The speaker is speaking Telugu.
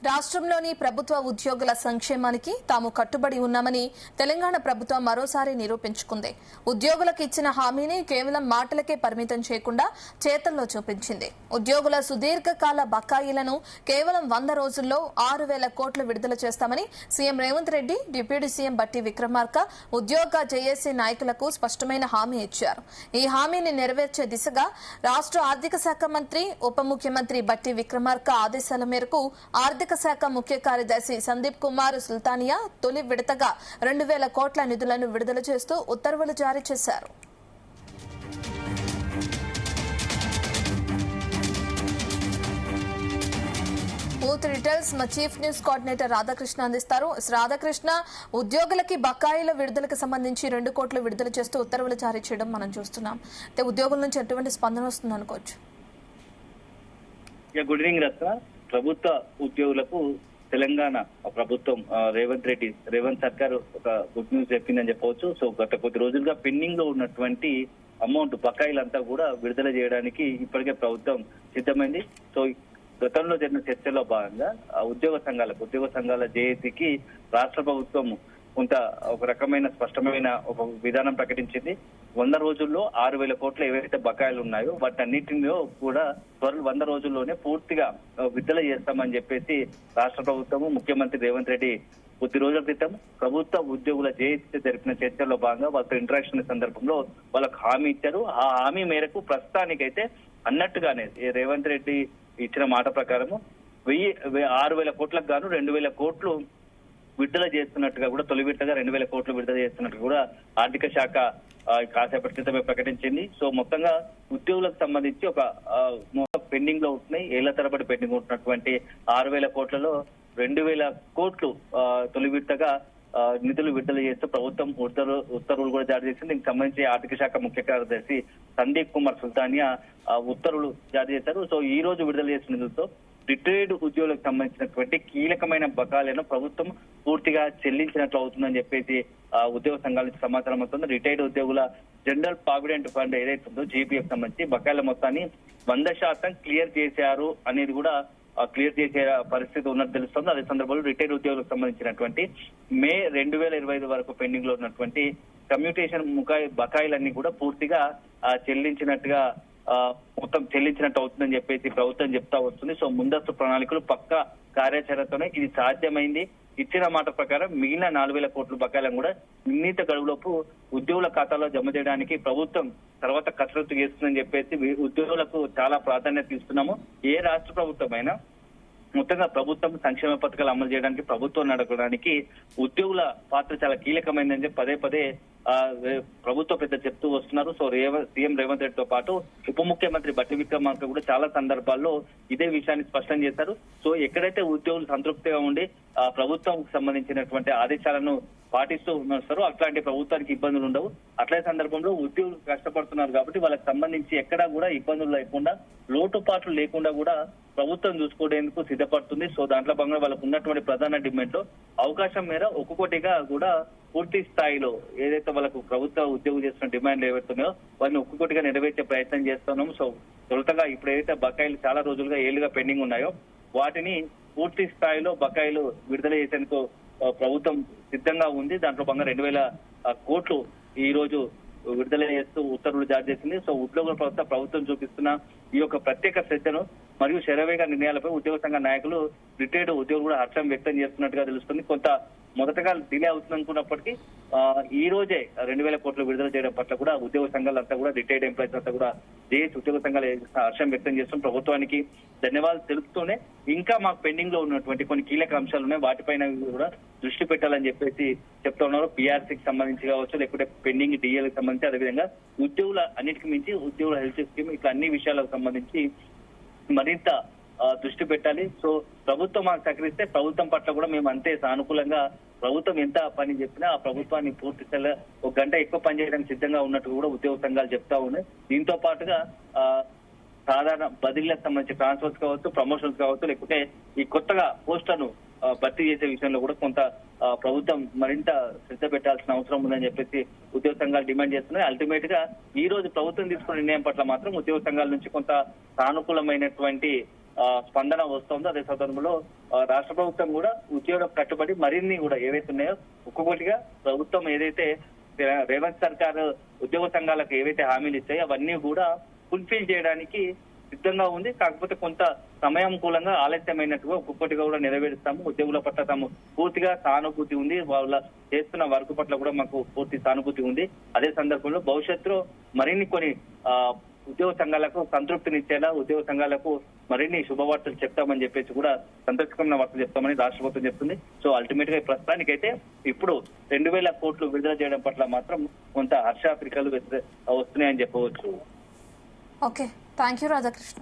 రాష్ట్రంలోని ప్రభుత్వ ఉద్యోగుల సంక్షేమానికి తాము కట్టుబడి ఉన్నామని తెలంగాణ ప్రభుత్వం మరోసారి నిరూపించుకుంది. ఉద్యోగులకు ఇచ్చిన హామీని కేవలం మాటలకే పరిమితం చేయకుండా చేతల్లో చూపించింది. ఉద్యోగుల సుదీర్ఘకాల బకాయిలను కేవలం 100 రోజుల్లో 6,000 కోట్లు విడుదల చేస్తామని CM Revanth Reddy, deputy CM బట్టి విక్రమార్క ఉద్యోగ జేఏసీ నాయకులకు స్పష్టమైన హామీ ఇచ్చారు. ఈ హామీని నెరవేర్చే దిశగా రాష్ట్ర ఆర్థిక శాఖ మంత్రి, ఉప ముఖ్యమంత్రి బట్టి విక్రమార్క ఆదేశాల మేరకు ఆర్థిక శాఖ ముఖ్య కార్యదర్శి సందీప్ కుమార్ సుల్తానియా తొలి విడతగా 2,000 కోట్ల నిధులను విడుదల చేస్తూ ఉత్తర్వులు జారీ చేశారు. పూర్తి డీటెయిల్స్ మా చీఫ్ న్యూస్ కోఆర్డినేటర్ రాధాకృష్ణ అందిస్తారు. రాధాకృష్ణ, ఉద్యోగులకి బకాయిల విడుదలకు సంబంధించి 2 కోట్లు విడుదల చేస్తూ ఉత్తర్వులు జారీ చేయడం మనం చూస్తున్నాం. అయితే ఉద్యోగుల నుంచి ఎటువంటి స్పందన వస్తుంది అనుకోవచ్చు? గుడ్ ఈవినింగ్ రత్న. ప్రభుత్వ ఉద్యోగులకు తెలంగాణ ప్రభుత్వం రేవంత్ సర్కార్ ఒక గుడ్ న్యూస్ చెప్పిందని చెప్పవచ్చు. సో గత కొద్ది రోజులుగా పెండింగ్ లో ఉన్నటువంటి అమౌంట్ బకాయిలంతా కూడా విడుదల చేయడానికి ఇప్పటికే ప్రభుత్వం సిద్ధమైంది. సో గతంలో జరిగిన చర్చలో భాగంగా ఉద్యోగ సంఘాల జేఏసీకి రాష్ట్ర ప్రభుత్వం కొంత ఒక రకమైన స్పష్టమైన ఒక విధానం ప్రకటించింది. 100 రోజుల్లో 6,000 కోట్లు ఏవైతే బకాయిలు ఉన్నాయో వాటన్నిటిలో కూడా 100 రోజుల్లోనే పూర్తిగా విడుదల చేస్తామని చెప్పేసి రాష్ట్ర ప్రభుత్వము, ముఖ్యమంత్రి రేవంత్ రెడ్డి కొద్ది రోజుల క్రితం ప్రభుత్వ ఉద్యోగుల జేఏసీ జరిపిన చర్చల్లో భాగంగా వాళ్ళతో ఇంటరాక్షన్ సందర్భంలో వాళ్ళకు హామీ ఇచ్చారు. ఆ హామీ మేరకు ప్రస్తుతానికైతే అన్నట్టుగానే రేవంత్ రెడ్డి ఇచ్చిన మాట ప్రకారము 6,000 కోట్లకు గాను 2,000 కోట్లు విడుదల చేస్తున్నట్టుగా కూడా, తొలి విడతగా 2,000 కోట్లు విడుదల చేస్తున్నట్టు కూడా ఆర్థిక శాఖ కాసేపటి క్రితమే ప్రకటించింది. సో మొత్తంగా ఉద్యోగులకు సంబంధించి ఒక పెండింగ్ లో ఉంటున్నాయి, ఏళ్ల తరబడి పెండింగ్ ఉంటున్నటువంటి 6,000 కోట్లలో 2,000 కోట్లు తొలి విడతగా నిధులు విడుదల చేస్తూ ప్రభుత్వం ఉత్తర్వులు కూడా జారీ చేసింది. దీనికి సంబంధించి ఆర్థిక శాఖ ముఖ్య కార్యదర్శి సందీప్ కుమార్ సుల్తానియా ఉత్తర్వులు జారీ చేశారు. సో ఈ రోజు విడుదల చేసిన నిధులతో రిటైర్డ్ ఉద్యోగులకు సంబంధించినటువంటి కీలకమైన బకాయిలను ప్రభుత్వం పూర్తిగా చెల్లించినట్లు అవుతుందని చెప్పేసి ఉద్యోగ సంఘాల నుంచి సమాచారం అవుతుంది. రిటైర్డ్ ఉద్యోగుల జనరల్ ప్రావిడెంట్ ఫండ్ ఏదైతే ఉందో జీపీఎఫ్ సంబంధించి బకాయిల మొత్తాన్ని 100% క్లియర్ చేశారు అనేది కూడా క్లియర్ చేసే పరిస్థితి ఉన్నట్టు తెలుస్తుంది. అదే సందర్భంలో రిటైర్డ్ ఉద్యోగులకు సంబంధించినటువంటి మే 2025 వరకు పెండింగ్ లో ఉన్నటువంటి కమ్యూటేషన్ బకాయిలన్నీ కూడా పూర్తిగా చెల్లించినట్టుగా మొత్తం చెల్లించినట్టు అవుతుందని చెప్పేసి ప్రభుత్వం చెప్తా వస్తుంది. సో ముందస్తు ప్రణాళికలు పక్క కార్యాచరణతోనే ఇది సాధ్యమైంది. ఇచ్చిన మాట ప్రకారం మిగిలిన 4,000 కోట్ల బకాయిలను కూడా నిర్ణీత గడువులోపు ఉద్యోగుల ఖాతాలో జమ చేయడానికి ప్రభుత్వం తర్వాత కసరత్తు చేస్తుందని చెప్పేసి ఉద్యోగులకు చాలా ప్రాధాన్యత ఇస్తున్నాము. ఏ రాష్ట్ర ప్రభుత్వం అయినా మొత్తంగా ప్రభుత్వం సంక్షేమ పథకాలు అమలు చేయడానికి, ప్రభుత్వం నడపడానికి ఉద్యోగుల పాత్ర చాలా కీలకమైందని చెప్పి పదే ప్రభుత్వ పెద్ద చెప్తూ వస్తున్నారు. సో సీఎం రేవంత్ రెడ్డితో పాటు ఉప ముఖ్యమంత్రి బట్టి విక్రమార్క కూడా చాలా సందర్భాల్లో ఇదే విషయాన్ని స్పష్టం చేశారు. సో ఎక్కడైతే ఉద్యోగులు సంతృప్తిగా ఉండి ప్రభుత్వం సంబంధించినటువంటి ఆదేశాలను పాటిస్తూ వస్తారో అట్లాంటి ప్రభుత్వానికి ఇబ్బందులు ఉండవు. అట్లాంటి సందర్భంలో ఉద్యోగులు కష్టపడుతున్నారు కాబట్టి వాళ్ళకి సంబంధించి ఎక్కడా కూడా ఇబ్బందులు లేకుండా, లోటుపాట్లు లేకుండా కూడా ప్రభుత్వం చూసుకోవడానికి సిద్ధపడుతుంది. సో దాంట్లో భాగంగా వాళ్ళకు ఉన్నటువంటి ప్రధాన డిమాండ్ లో అవకాశం మేర ఒక్కొక్కటిగా కూడా పూర్తి స్థాయిలో ఏదైతే వాళ్ళకు ప్రభుత్వ ఉద్యోగులు చేస్తున్న డిమాండ్లు ఏవైతున్నాయో వాటిని ఒక్కొక్కటిగా నెరవేర్చే ప్రయత్నం చేస్తున్నాము. సో తొలుతగా ఇప్పుడు ఏదైతే బకాయిలు చాలా రోజులుగా ఏళ్లుగా పెండింగ్ ఉన్నాయో వాటిని పూర్తి స్థాయిలో బకాయిలు విడుదల చేసేందుకు ప్రభుత్వం సిద్ధంగా ఉంది. దాంట్లో భాగంగా 2,000 కోట్లు ఈ రోజు విడుదల చేస్తూ ఉత్తర్వులు జారీ చేసింది. సో ఉద్యోగుల ప్రభుత్వం చూపిస్తున్న ఈ యొక్క ప్రత్యేక శ్రద్ధను మరియు శరవేగ నిర్ణయాలపై ఉద్యోగ సంఘ నాయకులు, రిటైర్డ్ ఉద్యోగులు కూడా హర్షం వ్యక్తం చేస్తున్నట్టుగా తెలుస్తుంది. కొంత మొదటగా డిలే అవుతుంది అనుకున్నప్పటికీ ఈ రోజే 2,000 కోట్లు విడుదల చేయడం పట్ల కూడా ఉద్యోగ సంఘాలంతా కూడా, రిటైర్డ్ ఎంప్లాయీస్ అంతా కూడా జేఏసీ ఉద్యోగ సంఘాలు హర్షం వ్యక్తం చేస్తూ ప్రభుత్వానికి ధన్యవాదాలు తెలుపుతూనే ఇంకా మాకు పెండింగ్ లో ఉన్నటువంటి కొన్ని కీలక అంశాలు ఉన్నాయి, వాటిపైన కూడా దృష్టి పెట్టాలని చెప్పేసి చెప్తా ఉన్నారు. పీఆర్సీకి సంబంధించి కావచ్చు, లేకపోతే పెండింగ్ డిఎల్కి సంబంధించి, అదేవిధంగా ఉద్యోగుల అన్నిటికీ మించి ఉద్యోగుల హెల్త్ స్కీమ్, ఇట్లా అన్ని విషయాలకు సంబంధించి మరింత దృష్టి పెట్టాలి. సో ప్రభుత్వం మాకు సహకరిస్తే ప్రభుత్వం పట్ల కూడా మేము అంతే సానుకూలంగా, ప్రభుత్వం ఎంత పని చెప్పినా ఆ ప్రభుత్వాన్ని పూర్తి స్థాయిలో 1 గంట ఎక్కువ పనిచేయడానికి సిద్ధంగా ఉన్నట్టు కూడా ఉద్యోగ సంఘాలు చెప్తా ఉన్నాయి. దీంతో పాటుగా సాధారణ బదిలీలకు సంబంధించి ట్రాన్స్ఫర్స్ కావచ్చు, ప్రమోషన్స్ కావచ్చు, లేకపోతే ఈ కొత్తగా పోస్టులను భర్తీ చేసే విషయంలో కూడా కొంత ప్రభుత్వం మరింత శ్రద్ధ పెట్టాల్సిన అవసరం ఉందని చెప్పేసి ఉద్యోగ సంఘాలు డిమాండ్ చేస్తున్నాయి. అల్టిమేట్ గా ఈ రోజు ప్రభుత్వం తీసుకున్న నిర్ణయం పట్ల మాత్రం ఉద్యోగ సంఘాల నుంచి కొంత సానుకూలమైనటువంటి స్పందన వస్తుందో అదే సందర్భంలో రాష్ట్ర ప్రభుత్వం కూడా ఉద్యోగులకు కట్టుబడి మరిన్ని కూడా ఏవైతే ఉన్నాయో ఒక్కొక్కటిగా ప్రభుత్వం ఏదైతే రేవంత్ సర్కార్ ఉద్యోగ సంఘాలకు ఏవైతే హామీలు ఇచ్చాయో అవన్నీ కూడా ఫుల్ఫిల్ చేయడానికి సిద్ధంగా ఉంది. కాకపోతే కొంత సమయానుకూలంగా ఆలస్యమైనట్టుగా ఒక్కొక్కటిగా కూడా నెరవేరుస్తాము. ఉద్యోగుల పట్ల తాము పూర్తిగా సానుభూతి ఉంది, వాళ్ళ చేస్తున్న వర్క్ పట్ల కూడా మాకు పూర్తి సానుభూతి ఉంది. అదే సందర్భంలో భవిష్యత్తులో మరిన్ని కొన్ని ఉద్యోగ సంఘాలకు సంతృప్తినిచ్చేలా ఉద్యోగ సంఘాలకు మరిన్ని శుభవార్తలు చెప్తామని చెప్పేసి కూడా సంతోషకరమైన వార్తలు చెప్తామని రాష్ట్ర ప్రభుత్వం చెప్తుంది. సో అల్టిమేట్ గా ప్రస్తుతానికైతే ఇప్పుడు 2000 కోట్లు విడుదల చేయడం పట్ల మాత్రం కొంత హర్షాత్రికలు వస్తున్నాయని చెప్పవచ్చు. Okay, thank you Radhakrishna.